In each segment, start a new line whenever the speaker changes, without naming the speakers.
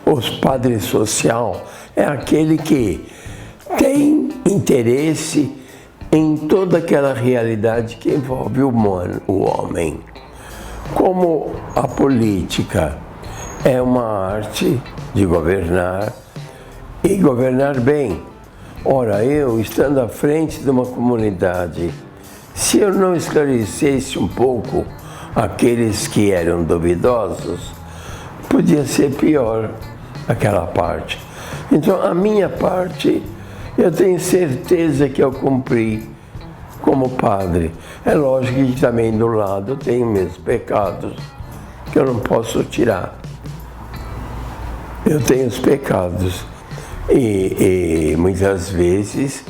O padre social é aquele que tem interesse em toda aquela realidade que envolve o homem. Como a política é uma arte de governar e governar bem. Ora, eu, estando à frente de uma comunidade, se eu não esclarecesse um pouco aqueles que eram duvidosos, podia ser pior aquela parte. Então, a minha parte, eu tenho certeza que eu cumpri como padre. É lógico que também do lado eu tenho meus pecados, que eu não posso tirar. Eu tenho os pecados e muitas vezes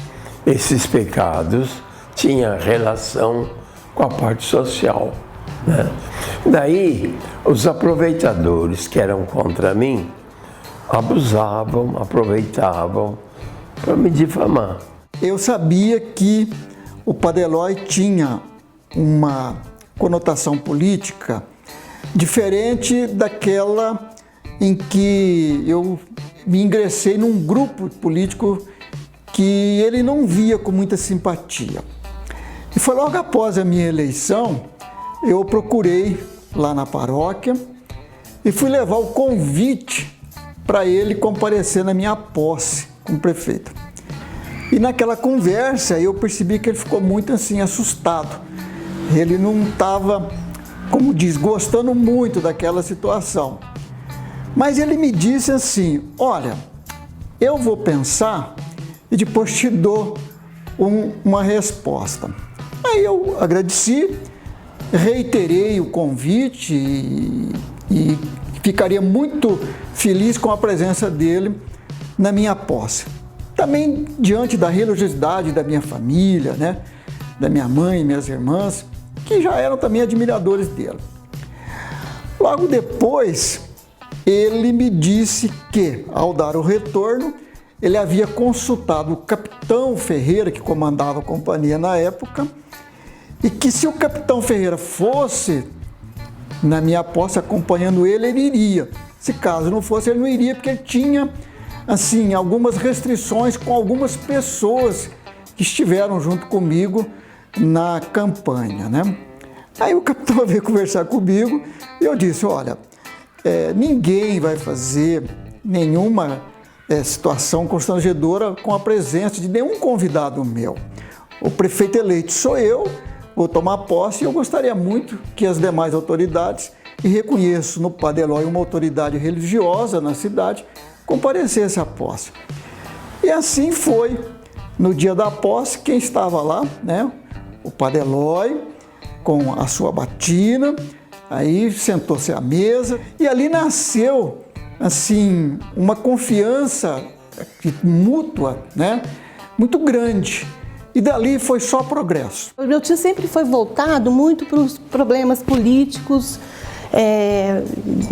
esses pecados tinham relação com a parte social, né? Daí, os aproveitadores que eram contra mim abusavam, aproveitavam para me difamar.
Eu sabia que o Padre Eloy tinha uma conotação política diferente daquela em que eu me ingressei num grupo político que ele não via com muita simpatia. E foi logo após a minha eleição, eu procurei lá na paróquia e fui levar o convite para ele comparecer na minha posse como prefeito. E naquela conversa eu percebi que ele ficou muito assim assustado. Ele não estava, como diz, gostando muito daquela situação. Mas ele me disse assim: olha, eu vou pensar e depois te dou uma resposta. Aí eu agradeci, reiterei o convite e ficaria muito feliz com a presença dele na minha posse. Também diante da religiosidade da minha família, né, da minha mãe e minhas irmãs, que já eram também admiradores dele. Logo depois, ele me disse que, ao dar o retorno, ele havia consultado o capitão Ferreira, que comandava a companhia na época, e que se o capitão Ferreira fosse na minha posse acompanhando ele, ele iria. Se caso não fosse, ele não iria, porque ele tinha, assim, algumas restrições com algumas pessoas que estiveram junto comigo na campanha, né? Aí o capitão veio conversar comigo e eu disse: olha, ninguém vai fazer nenhuma situação constrangedora com a presença de nenhum convidado meu. O prefeito eleito sou eu, vou tomar posse e eu gostaria muito que as demais autoridades, e reconheço no Padre Eloy uma autoridade religiosa na cidade, comparecesse à posse. E assim foi. No dia da posse, quem estava lá, né? O Padre Eloy, com a sua batina, aí sentou-se à mesa e ali nasceu, assim, uma confiança mútua, né? Muito grande. E dali foi só progresso.
O meu tio sempre foi voltado muito para os problemas políticos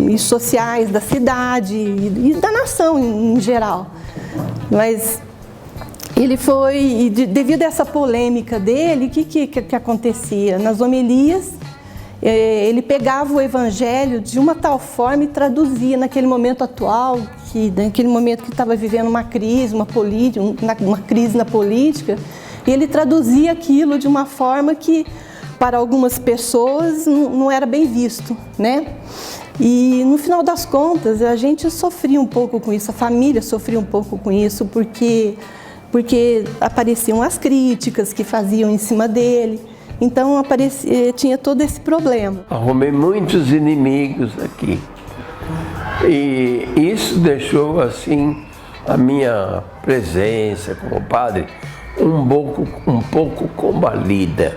e sociais da cidade e da nação em geral. Mas ele foi, e devido a essa polêmica dele, o que acontecia? Nas homilias, ele pegava o evangelho de uma tal forma e traduzia naquele momento atual, naquele momento que estava vivendo uma crise, uma crise na política, e ele traduzia aquilo de uma forma que, para algumas pessoas, não era bem visto, né? E, no final das contas, a gente sofria um pouco com isso, a família sofria um pouco com isso, porque apareciam as críticas que faziam em cima dele. Então, tinha todo esse problema.
Arrumei muitos inimigos aqui. E isso deixou, assim, a minha presença como padre um pouco combalida.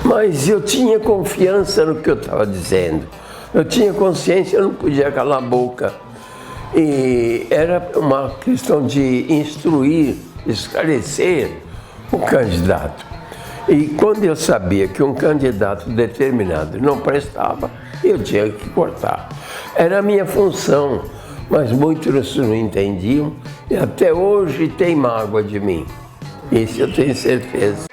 Mas eu tinha confiança no que eu estava dizendo. Eu tinha consciência, eu não podia calar a boca. E era uma questão de instruir, esclarecer o candidato. E quando eu sabia que um candidato determinado não prestava, eu tinha que cortar. Era a minha função, mas muitos não entendiam e até hoje tem mágoa de mim. Isso eu tenho certeza.